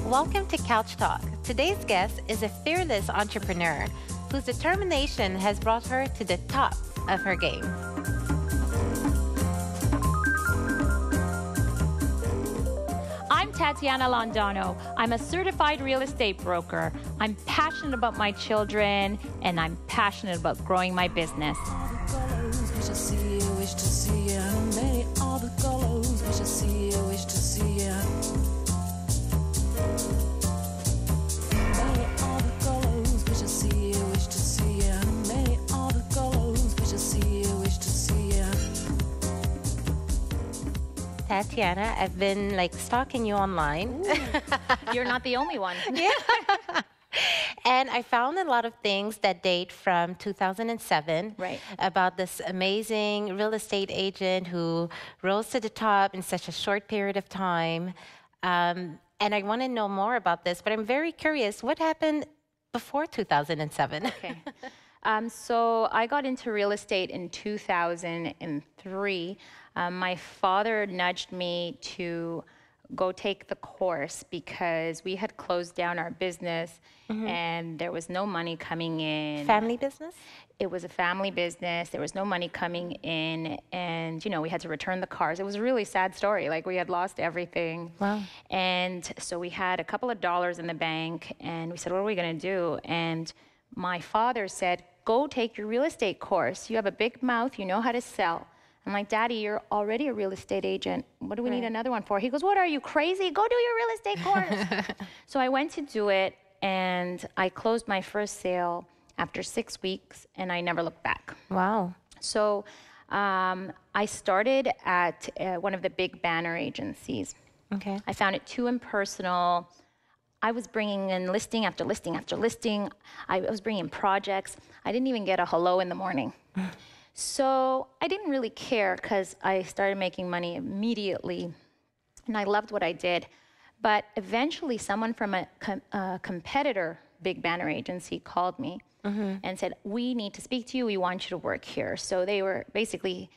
Welcome to Couch Talk. Today's guest is a fearless entrepreneur whose determination has brought her to the top of her game. I'm Tatiana Londano. I'm a certified real estate broker. I'm passionate about my children, and I'm passionate about growing my business. Tatiana, I've been stalking you online. You're not the only one. Yeah. And I found a lot of things that date from 2007 Right. about this amazing real estate agent who rose to the top in such a short period of time. And I want to know more about this, but I'm very curious, what happened before 2007? Okay. So I got into real estate in 2003. My father nudged me to go take the course because we had closed down our business and there was no money coming in. Family business? It was a family business. There was no money coming in, and we had to return the cars. It was a really sad story. We had lost everything. Wow. And so we had a couple of dollars in the bank, and we said, what are we going to do? And my father said, go take your real estate course. You have a big mouth. You know how to sell. I'm like, Daddy, you're already a real estate agent. What do we need another one for? He goes, what, are you crazy? Go do your real estate course. So I went to do it, and I closed my first sale after 6 weeks, and I never looked back. Wow. So I started at one of the big banner agencies. Okay. I found it too impersonal. I was bringing in listing after listing after listing. I was bringing in projects. I didn't even get a hello in the morning. So I didn't really care because I started making money immediately, and I loved what I did. But eventually someone from a competitor big banner agency called me and said, we need to speak to you. We want you to work here. So they were basically,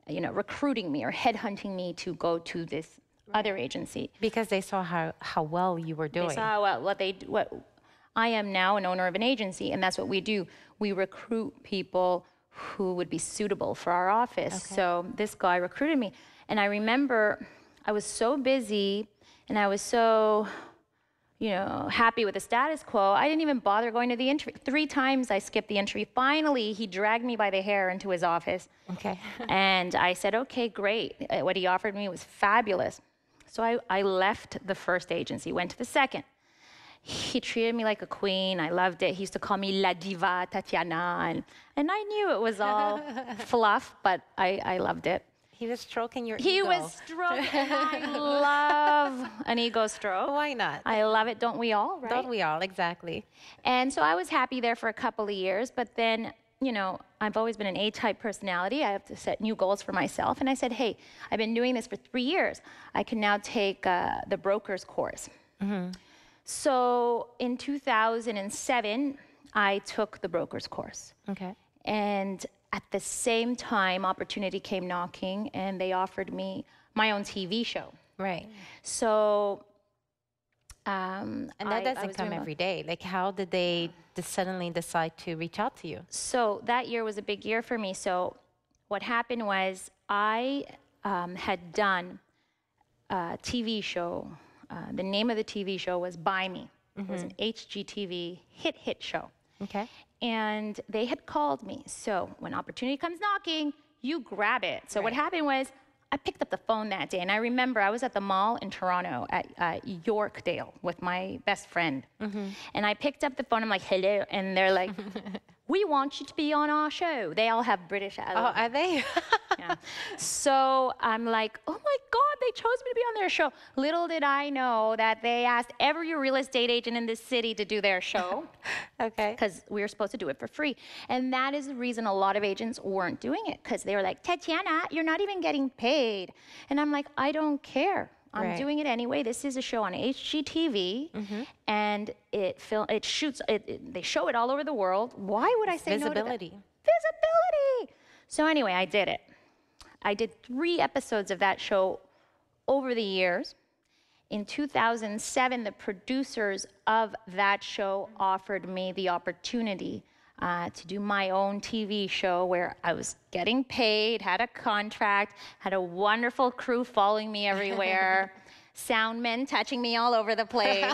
recruiting me or headhunting me to go to this other agency. Because they saw how well you were doing. They saw what I am now an owner of an agency, and that's what we do. We recruit people who would be suitable for our office. Okay. So this guy recruited me, and I remember I was so busy and I was so happy with the status quo, I didn't even bother going to the interview. 3 times I skipped the interview. Finally, he dragged me by the hair into his office. Okay. And I said, okay, great. What he offered me was fabulous. So I left the first agency, went to the second. He treated me like a queen. I loved it. He used to call me La Diva Tatiana. And I knew it was all fluff, but I loved it. He was stroking your ego. He was stroking. I love an ego stroke. Why not? I love it. Don't we all, right? Don't we all? Exactly. And so I was happy there for a couple of years, but then, I've always been an A-type personality. I have to set new goals for myself. And I said, hey, I've been doing this for 3 years. I can now take the broker's course. So in 2007, I took the broker's course. Okay. And at the same time, opportunity came knocking, and they offered me my own TV show. Right. So, and that doesn't come every day. How did they suddenly decide to reach out to you? So that year was a big year for me. So what happened was I had done a TV show. The name of the TV show was Buy Me. It was an HGTV hit show. Okay. And they had called me. So when opportunity comes knocking, you grab it. So what happened was I picked up the phone that day. And I remember I was at the mall in Toronto at Yorkdale with my best friend. And I picked up the phone. I'm like, hello. And they're like, we want you to be on our show. They all have British accents. Oh, are they? Yeah. So I'm like, oh my God, they chose me to be on their show. Little did I know that they asked every real estate agent in this city to do their show. Okay. Because we were supposed to do it for free. And that is the reason a lot of agents weren't doing it, because they were like, Tatiana, you're not even getting paid. And I'm like, I don't care. I'm doing it anyway. This is a show on HGTV, and they show it all over the world. Why would I say visibility? No to that? Visibility. So anyway, I did it. I did 3 episodes of that show over the years, in 2007, the producers of that show offered me the opportunity to do my own TV show where I was getting paid, had a contract, had a wonderful crew following me everywhere, sound men touching me all over the place.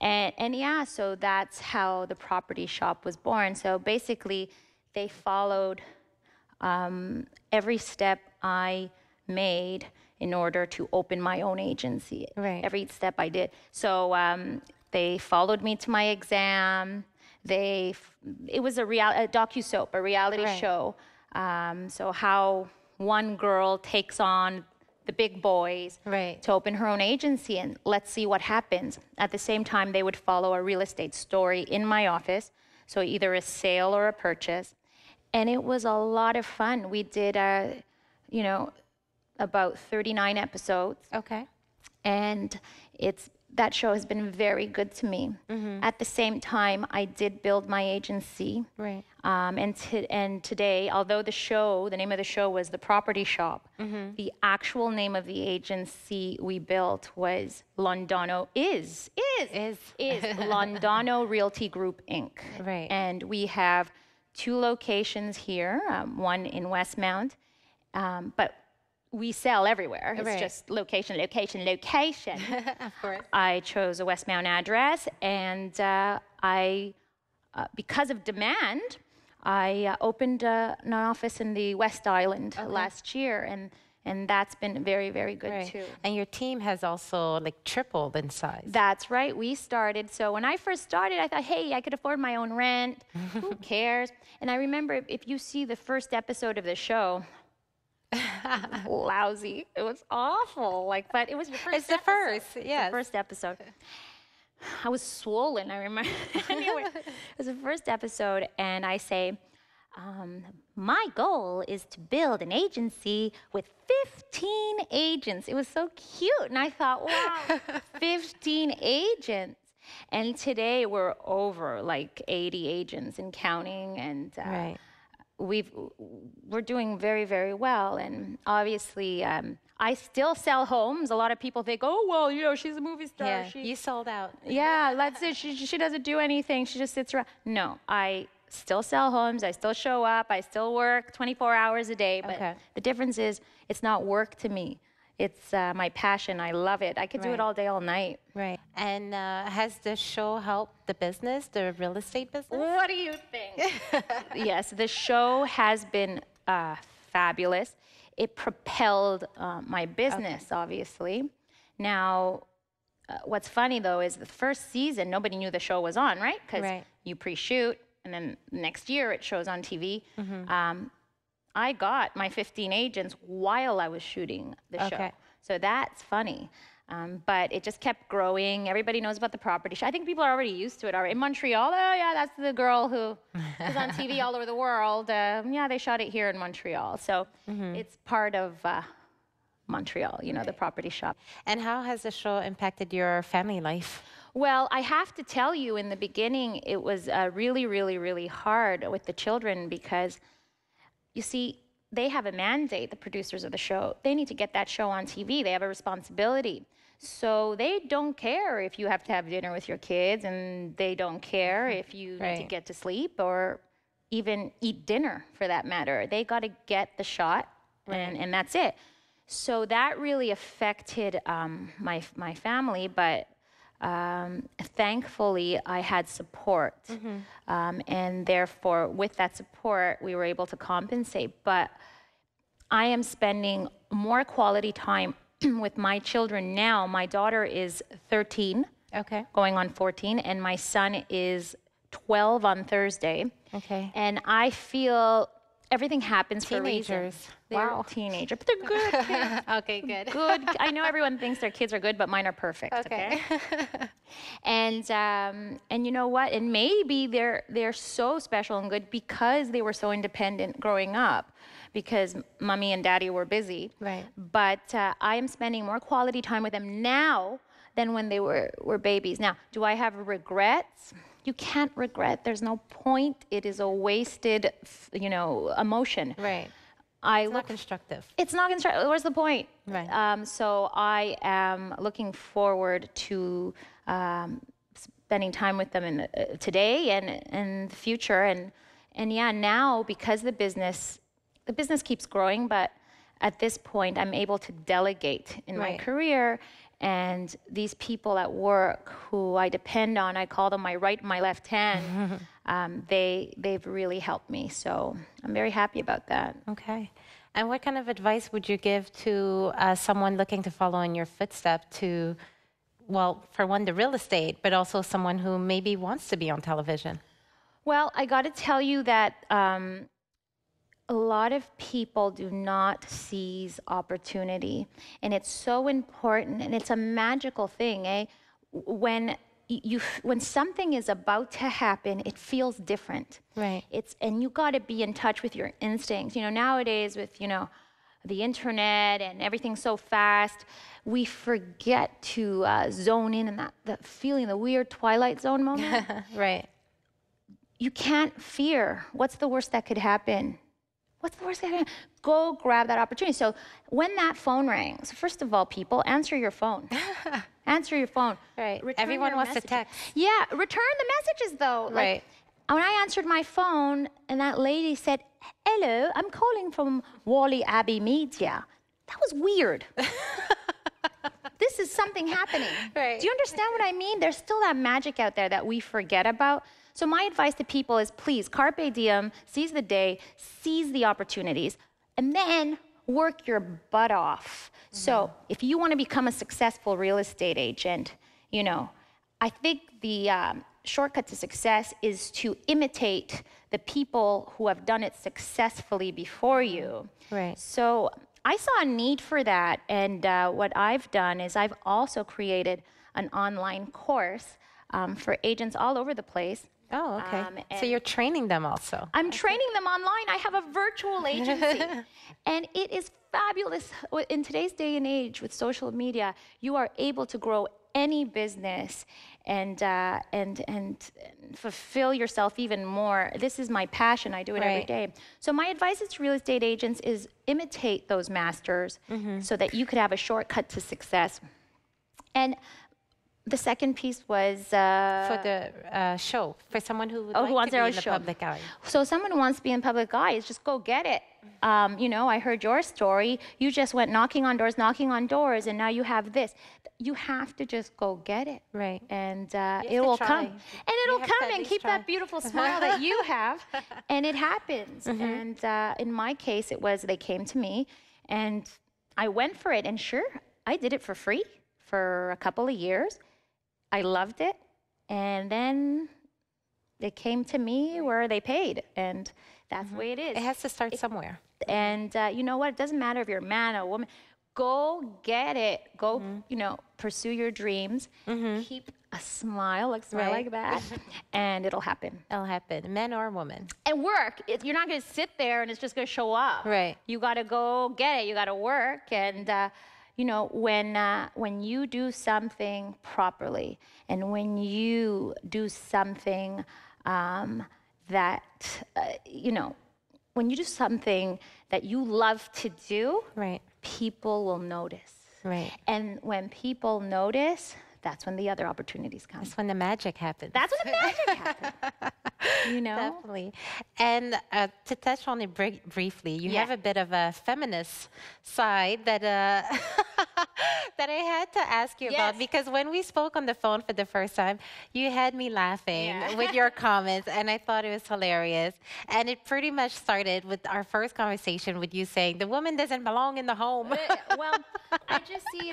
and yeah, so that's how the Property Shop was born. So basically, they followed every step I made in order to open my own agency. Right. Every step I did. So they followed me to my exam. It was a docu-soap, a reality Right. show. So how one girl takes on the big boys Right. to open her own agency, and let's see what happens. At the same time, they would follow a real estate story in my office, so either a sale or a purchase. And it was a lot of fun. We did, about 39 episodes, Okay. and that show has been very good to me. At the same time, I did build my agency. Right. And today, although the name of the show was The Property Shop, the actual name of the agency we built was Londano Is. Londano Realty Group Inc. Right. And we have 2 locations here, one in Westmount, but we sell everywhere. It's Right. just location. Of course. I chose a Westmount address, and because of demand, I opened an office in the West Island last year, and that's been very, very good Right. too. And your team has also like tripled in size. That's right. We started. So when I first started, I thought, hey, I could afford my own rent. Who cares? And I remember if you see the first episode of the show, lousy. It was awful. But it was your first. It's the episode. first, yes. The first episode. I was swollen. I remember. Anyway, it was the first episode, and I say, my goal is to build an agency with 15 agents. It was so cute, and I thought, wow, 15 agents. And today we're over 80 agents and counting, and Right. we're doing very, very well. And obviously, I still sell homes. A lot of people think, oh, well, she's a movie star. Yeah. You sold out. Yeah, that's it. She doesn't do anything. She just sits around. No, I still sell homes. I still show up. I still work 24 hours a day. But Okay. the difference is it's not work to me. It's my passion. I love it. I could do it Right. all day, all night. Right. And has the show helped the business, the real estate business? What do you think? Yes, the show has been fabulous. It propelled my business, obviously. Now, what's funny though is the first season, nobody knew the show was on, right? Because Right. you pre-shoot, and then next year it shows on TV. I got my 15 agents while I was shooting the show. Okay. So that's funny. But it just kept growing. Everybody knows about the property show. I think people are already used to it already. In Montreal, oh yeah, that's the girl who is on TV all over the world. Yeah, they shot it here in Montreal. So it's part of Montreal, the property shop. And how has the show impacted your family life? Well, I have to tell you, in the beginning, it was really, really, really hard with the children because, you see, they have a mandate, the producers of the show. They need to get that show on TV. They have a responsibility. So they don't care if you have to have dinner with your kids, and they don't care if you need to Right. get to sleep or even eat dinner, for that matter. They got to get the shot, and that's it. So that really affected my family, but thankfully I had support, and therefore with that support we were able to compensate. But I am spending more quality time with my children now. My daughter is 13, Okay. going on 14, and my son is 12 on Thursday. Okay. And I feel everything happens for a reason. Teenagers. They're Wow. teenagers, but they're good kids. Okay, good. Good. I know everyone thinks their kids are good, but mine are perfect. Okay. And you know what? And maybe they're so special and good because they were so independent growing up, because mommy and daddy were busy. Right. But I am spending more quality time with them now than when they were babies. Now, do I have regrets? You can't regret. There's no point. It is a wasted, emotion. Right. I It's not constructive. It's not constructive. What's the point? Right. So I am looking forward to spending time with them in today and in the future. And yeah, now because the business keeps growing, but at this point I'm able to delegate in my Right. career. And these people at work who I depend on, I call them my right and my left hand. They've really helped me. So I'm very happy about that. Okay. And what kind of advice would you give to someone looking to follow in your footsteps to, well, for one, the real estate, but also someone who maybe wants to be on television? Well, I got to tell you that a lot of people do not seize opportunity, and it's so important, and it's a magical thing, eh? When when something is about to happen, it feels different. Right. And you got to be in touch with your instincts. You know, nowadays with the internet and everything so fast, we forget to zone in and that feeling, the weird Twilight Zone moment. Right. You can't fear. What's the worst that could happen? What's the worst that could happen? Go grab that opportunity. So when that phone rings, first of all, people, answer your phone. Answer your phone. Right. Return Everyone your wants to messages. text. Yeah, return the messages though. Right. When I answered my phone and that lady said, "Hello, I'm calling from Wally Abbey Media." That was weird. This is something happening. Right. Do you understand what I mean? There's still that magic out there that we forget about. So my advice to people is please, carpe diem, seize the day, seize the opportunities, and then work your butt off. So if you want to become a successful real estate agent, I think the shortcut to success is to imitate the people who have done it successfully before you. Right. So I saw a need for that, and what I've done is I've also created an online course for agents all over the place. Oh, okay. So and- you're training them also. I'm training them online. I have a virtual agency. And it is fabulous. In today's day and age with social media, you are able to grow any business and fulfill yourself even more. This is my passion. I do it every Right. day. So my advice to real estate agents is imitate those masters so that you could have a shortcut to success. And the second piece was For the show, for someone who would who like wants to their be own in the show. public eye. So someone who wants to be in public eye is just go get it. I heard your story. You just went knocking on doors, and now you have this. You have to just go get it. Right. And have it to will try. come. And it'll have to come at and least keep try. that beautiful smile that you have. And it happens. And in my case, it was they came to me, and I went for it. And sure, I did it for free for a couple of years. I loved it. And then it came to me where they paid. And that's the way it is. It has to start somewhere. And you know what? It doesn't matter if you're a man or a woman. Go get it. Go, pursue your dreams. Keep a smile like that, and it'll happen. It'll happen, men or women. And work. You're not going to sit there and it's just going to show up. Right. You got to go get it. You got to work. And when you do something properly, and when you do something when you do something that you love to do, Right. people will notice. Right. And when people notice, that's when the other opportunities come. That's when the magic happens. That's when the magic happens. Definitely. And to touch on it briefly, you have a bit of a feminist side that that I had to ask you about, because when we spoke on the phone for the first time, you had me laughing with your comments, and I thought it was hilarious. And it pretty much started with our first conversation with you saying the woman doesn't belong in the home. Well, I just see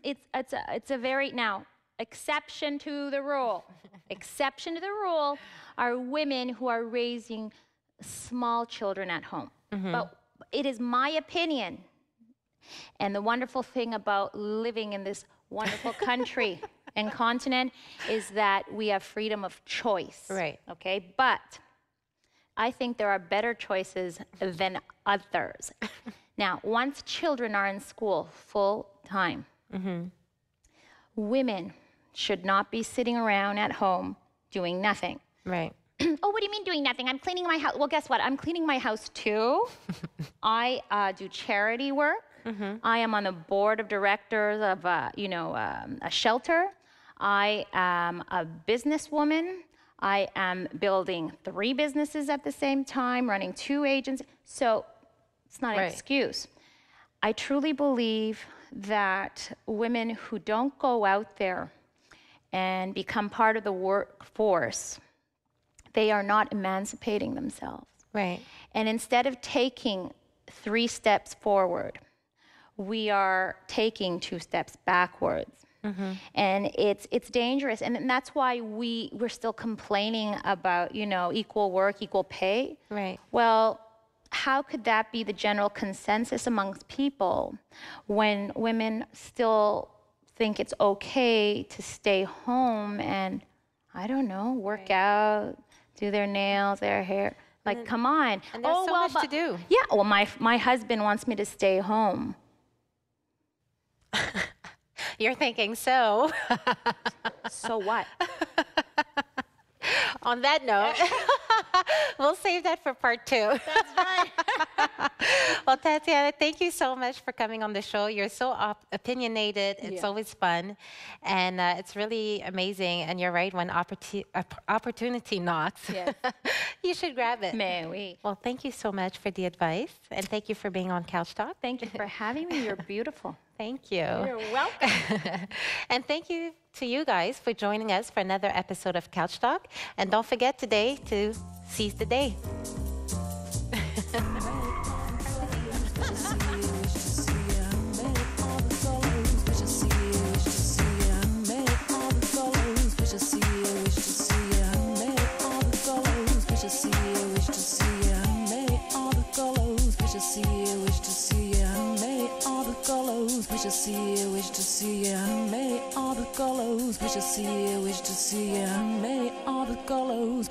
it as it's a very exception to the rule. Exception to the rule are women who are raising small children at home. But it is my opinion. And the wonderful thing about living in this wonderful country and continent is that we have freedom of choice. Right. Okay. But I think there are better choices than others. Now, once children are in school full time, women should not be sitting around at home doing nothing. Right. Oh, what do you mean doing nothing? I'm cleaning my house. Well, guess what? I'm cleaning my house too. I do charity work. I am on the board of directors of, a shelter. I am a businesswoman. I am building 3 businesses at the same time, running 2 agencies. So it's not an excuse. I truly believe that women who don't go out there and become part of the workforce, they are not emancipating themselves. Right. And instead of taking 3 steps forward, we are taking 2 steps backwards. And it's dangerous. And that's why we're still complaining about, equal work, equal pay. Right. Well, how could that be the general consensus amongst people when women still think it's okay to stay home and, I don't know, work out, do their nails, their hair? Like, come on. And there's so much to do. Yeah, well, my husband wants me to stay home. You're thinking, so. So what? On that note, we'll save that for part 2. That's right. Well, Tatiana, thank you so much for coming on the show. You're so opinionated. It's always fun. And it's really amazing. And you're right, when opportunity knocks, you should grab it. Mais oui. Well, thank you so much for the advice. And thank you for being on Couch Talk. Thank you for having me. You're beautiful. Thank you. You're welcome. And thank you to you guys for joining us for another episode of Couch Talk. And don't forget today to seize the day. Wish to see you, wish to see you, may all the colors. Wish to see you, wish to see you, may all the colors.